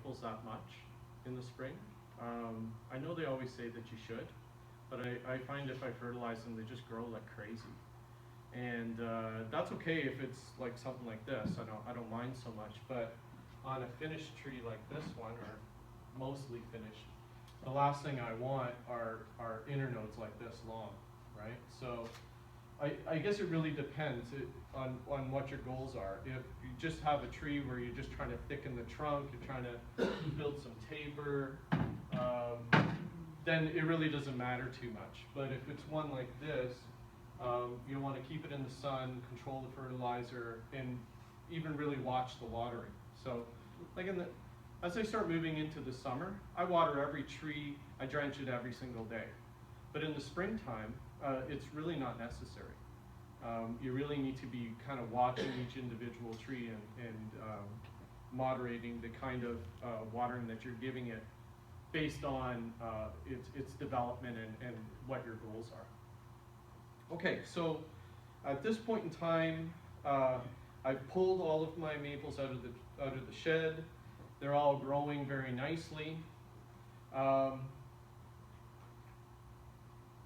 maples that much in the spring. I know they always say that you should, but I find if I fertilize them, they just grow like crazy. And that's okay if it's like something like this. I don't mind so much, but on a finished tree like this one, or mostly finished, the last thing I want are internodes like this long, right? So I guess it really depends on what your goals are. If you just have a tree where you're just trying to thicken the trunk, you're trying to build some taper, then it really doesn't matter too much. But if it's one like this, you want to keep it in the sun, control the fertilizer, and even really watch the watering. So like as I start moving into the summer, I water every tree, I drench it every single day. But in the springtime, it's really not necessary. You really need to be kind of watching each individual tree and moderating the kind of watering that you're giving it based on its development and what your goals are. Okay, so at this point in time, I've pulled all of my maples out of the shed. They're all growing very nicely.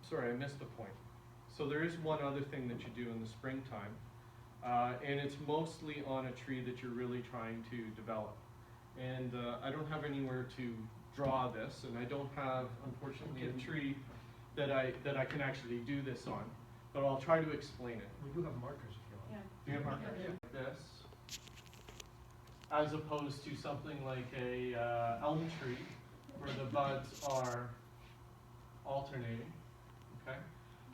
Sorry, I missed a point. So there is one other thing that you do in the springtime, and it's mostly on a tree that you're really trying to develop. And I don't have anywhere to draw this, and I don't have, unfortunately, a tree that I can actually do this on, but I'll try to explain it. We do have markers if you want. Yeah. Do you have markers? Yeah. This, as opposed to something like a elm tree, where the buds are alternating. Okay,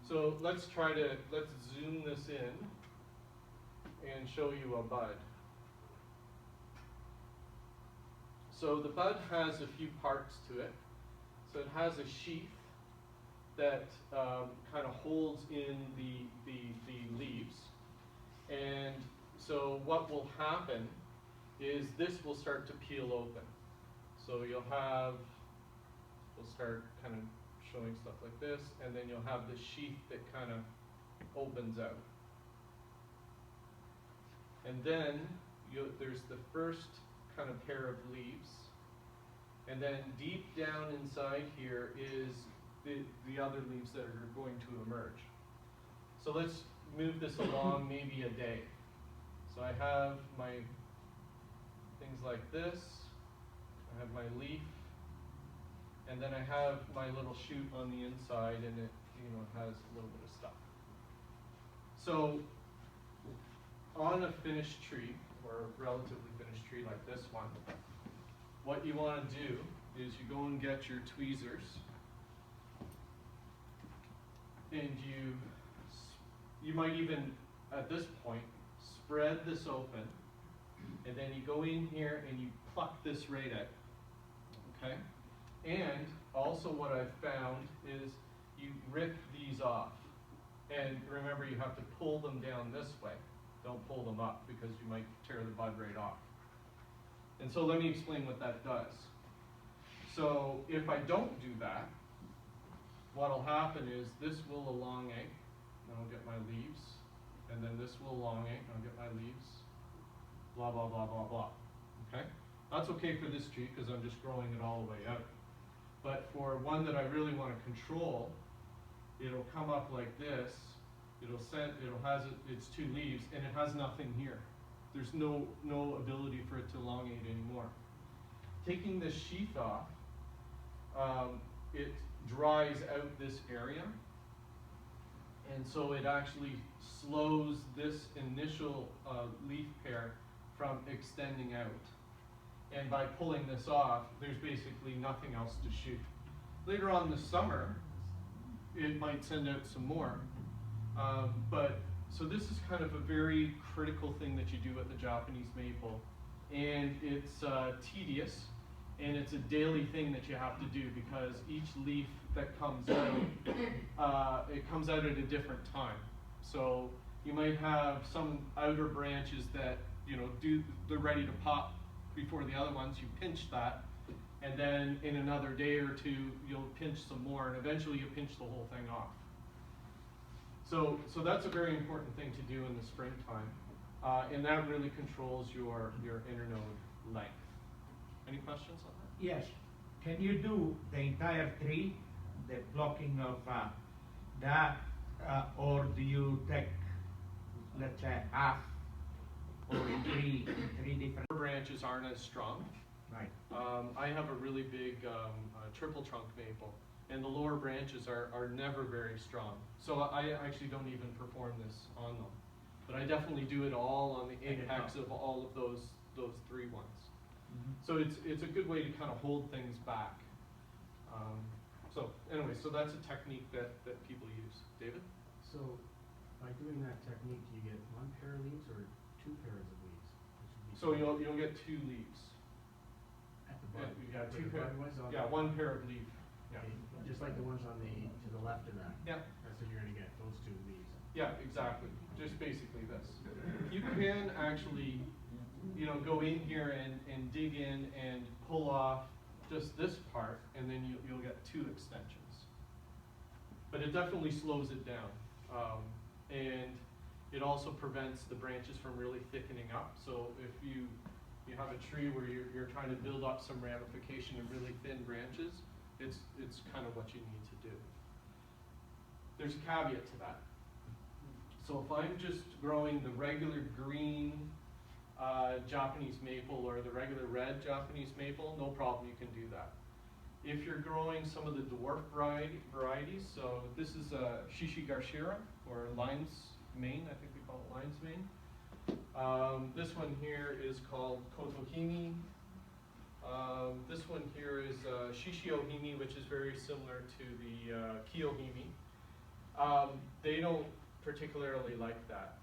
so let's zoom this in and show you a bud. So the bud has a few parts to it. So it has a sheath that kind of holds in the leaves. And so what will happen is this will start to peel open. So we'll start kind of showing stuff like this, and then you'll have the sheath that kind of opens out. And then there's the first kind of pair of leaves, and then deep down inside here is the other leaves that are going to emerge. So let's move this along maybe a day. So I have my things like this, I have my leaf, and then I have my little shoot on the inside, and it has a little bit of stuff. So on a finished tree, or a relatively finished tree like this one, what you want to do is you go and get your tweezers, and you might even, at this point, spread this open, and then you go in here and you pluck this right out, okay? And also what I've found is you rip these off. And remember, you have to pull them down this way. Don't pull them up because you might tear the bud right off. And so let me explain what that does. So if I don't do that, what'll happen is this will elongate, and I'll get my leaves, and then this will elongate, and I'll get my leaves, blah, blah, blah, blah, blah. Okay? That's okay for this tree because I'm just growing it all the way out. But for one that I really want to control, it'll come up like this. Its two leaves, and it has nothing here. There's no ability for it to elongate anymore. Taking this sheath off, it dries out this area, and so it actually slows this initial leaf pair from extending out. And by pulling this off, there's basically nothing else to shoot. Later on this summer, it might send out some more. So this is kind of a very critical thing that you do at the Japanese maple. And it's tedious, and it's a daily thing that you have to do because each leaf that comes out, it comes out at a different time. So you might have some outer branches that they're ready to pop before the other ones. You pinch that, and then in another day or two you'll pinch some more, and eventually you pinch the whole thing off. So that's a very important thing to do in the springtime, and that really controls your internode length. Any questions on that? Yes. Can you do the entire tree, the blocking of that, or do you take, let's say, half or three different? Branches aren't as strong. Right. I have a really big triple trunk maple, and the lower branches are never very strong. So I actually don't even perform this on them. But I definitely do it all on the apex of all of those three ones. Mm-hmm. So it's a good way to kind of hold things back. So anyway, so that's a technique that people use. David? So by doing that technique, do you get one pair of leaves or two pairs of leaves? So you'll get two leaves. At the bottom. Yeah, Like two the pair. bottom ones on Yeah, the- one pair of leaf. Yeah. Okay, just like the ones on the to the left of that. Yeah. That's what you're gonna get, those two leaves. Yeah, exactly. Just basically this. You can actually, go in here and dig in and pull off just this part, and then you'll get two extensions. But it definitely slows it down. And it also prevents the branches from really thickening up. So if you have a tree where you're trying to build up some ramification and really thin branches, it's kind of what you need to do. There's a caveat to that. So if I'm just growing the regular green Japanese maple or the regular red Japanese maple, no problem, you can do that. If you're growing some of the dwarf varieties, so this is Shishi-Garshira, or lion's mane, I think we call it lion's mane. This one here is called Kotohimi. This one here is Shishiohimi, which is very similar to the Kiyohimi. They don't particularly like that.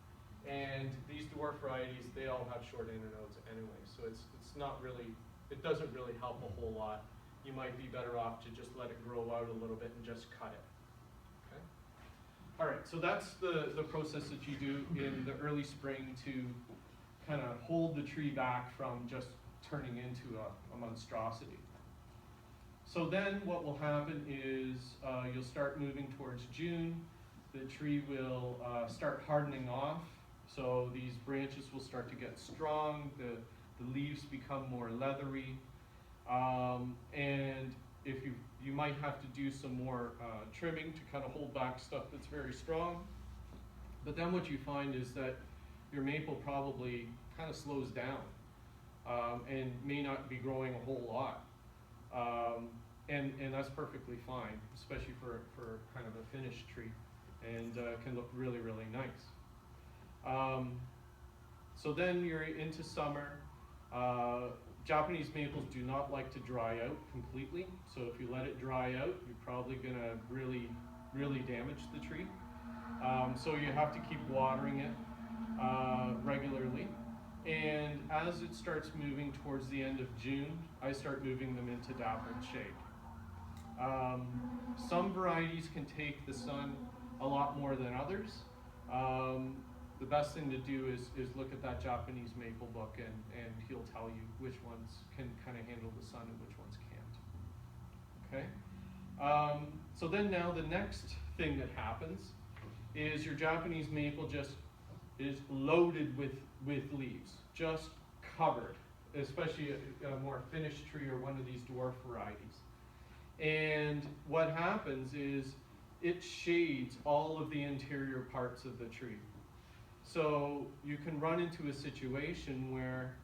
And these dwarf varieties, they all have short internodes anyway, so it's not really, it doesn't really help a whole lot. You might be better off to just let it grow out a little bit and just cut it. Okay? All right, so that's the process that you do in the early spring to kind of hold the tree back from just turning into a monstrosity. So then what will happen is you'll start moving towards June. The tree will start hardening off. So these branches will start to get strong. The leaves become more leathery. And if you might have to do some more trimming to kind of hold back stuff that's very strong. But then what you find is that your maple probably kind of slows down and may not be growing a whole lot. And that's perfectly fine, especially for kind of a finished tree, and can look really, really nice. So then you're into summer. Japanese maples do not like to dry out completely, so if you let it dry out, you're probably gonna really, really damage the tree. So you have to keep watering it regularly. And as it starts moving towards the end of June, I start moving them into dappled shade. Some varieties can take the sun a lot more than others. The best thing to do is look at that Japanese maple book, and he'll tell you which ones can kind of handle the sun and which ones can't. Okay? So then now the next thing that happens is your Japanese maple just is loaded with leaves, just covered, especially a more finished tree or one of these dwarf varieties. And what happens is it shades all of the interior parts of the tree. So you can run into a situation where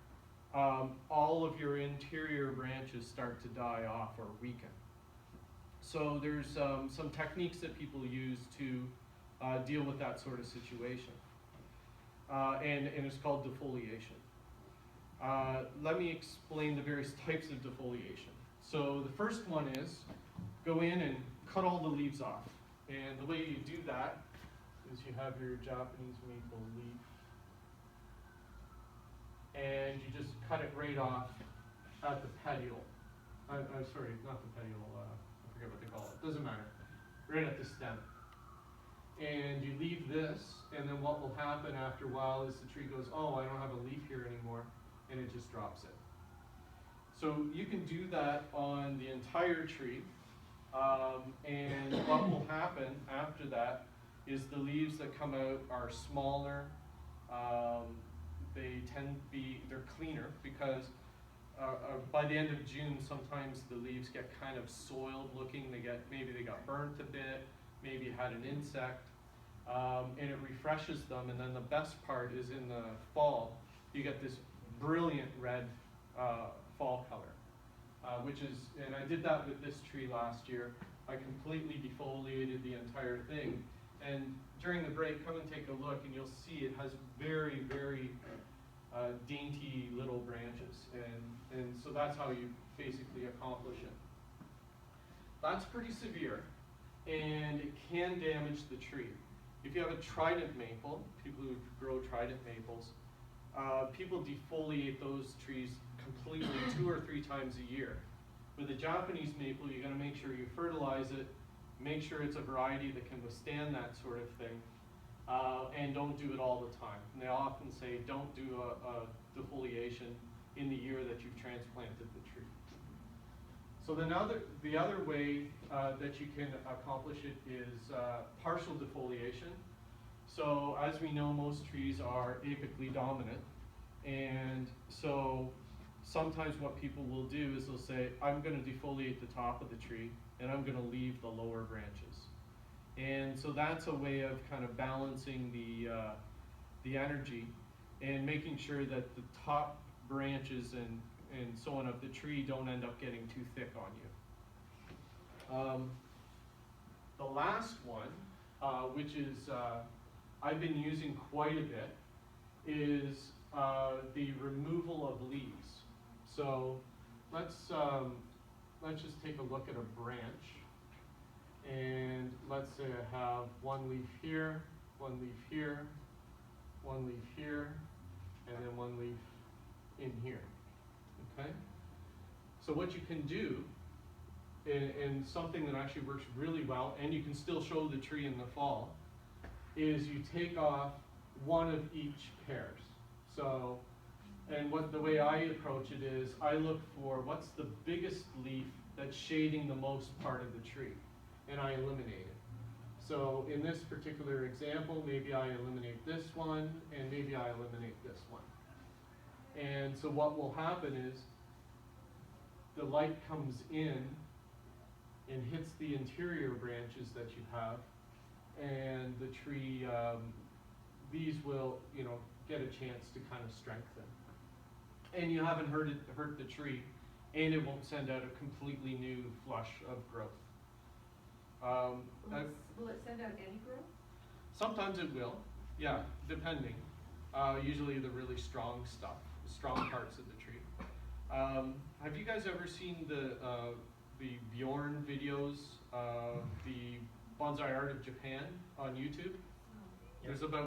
all of your interior branches start to die off or weaken. So there's some techniques that people use to deal with that sort of situation. And it's called defoliation. Let me explain the various types of defoliation. So the first one is go in and cut all the leaves off. And the way you do that is you have your Japanese maple leaf, and you just cut it right off at the petiole. I'm sorry, not the petiole, I forget what they call it, doesn't matter. Right at the stem. And you leave this, and then what will happen after a while is the tree goes, oh, I don't have a leaf here anymore, and it just drops it. So you can do that on the entire tree, and what will happen after that is the leaves that come out are smaller. They tend to be, they're cleaner because by the end of June, sometimes the leaves get kind of soiled looking. Maybe they got burnt a bit, maybe it had an insect, and it refreshes them. And then the best part is in the fall, you get this brilliant red fall color, and I did that with this tree last year. I completely defoliated the entire thing. And during the break, come and take a look, and you'll see it has very, very dainty little branches, and so that's how you basically accomplish it. That's pretty severe, and it can damage the tree. If you have a trident maple, people who grow trident maples, people defoliate those trees completely 2 or 3 times a year. With a Japanese maple, you got to make sure you fertilize it, make sure it's a variety that can withstand that sort of thing. And don't do it all the time. And they often say don't do a defoliation in the year that you've transplanted the tree. So the other way that you can accomplish it is partial defoliation. So as we know, most trees are apically dominant, and so sometimes what people will do is they'll say, I'm going to defoliate the top of the tree and I'm going to leave the lower branches. And so that's a way of kind of balancing the energy and making sure that the top branches and so on of the tree don't end up getting too thick on you. The last one, which is I've been using quite a bit, is the removal of leaves. So let's just take a look at a branch. And let's say I have one leaf here, one leaf here, one leaf here, and then one leaf in here, okay? So what you can do, and something that actually works really well, and you can still show the tree in the fall, is you take off one of each pairs. So, and the way I approach it is, I look for what's the biggest leaf that's shading the most part of the tree, and I eliminate it. So in this particular example, maybe I eliminate this one, and maybe I eliminate this one. And so what will happen is the light comes in and hits the interior branches that you have, and the tree, these will, get a chance to kind of strengthen. And you haven't hurt the tree, and it won't send out a completely new flush of growth. Will it send out any growth? Sometimes it will, yeah, depending. Usually the really strong stuff, the strong parts of the tree. Have you guys ever seen the Bjorn videos, the Bonsai Art of Japan on YouTube? There's about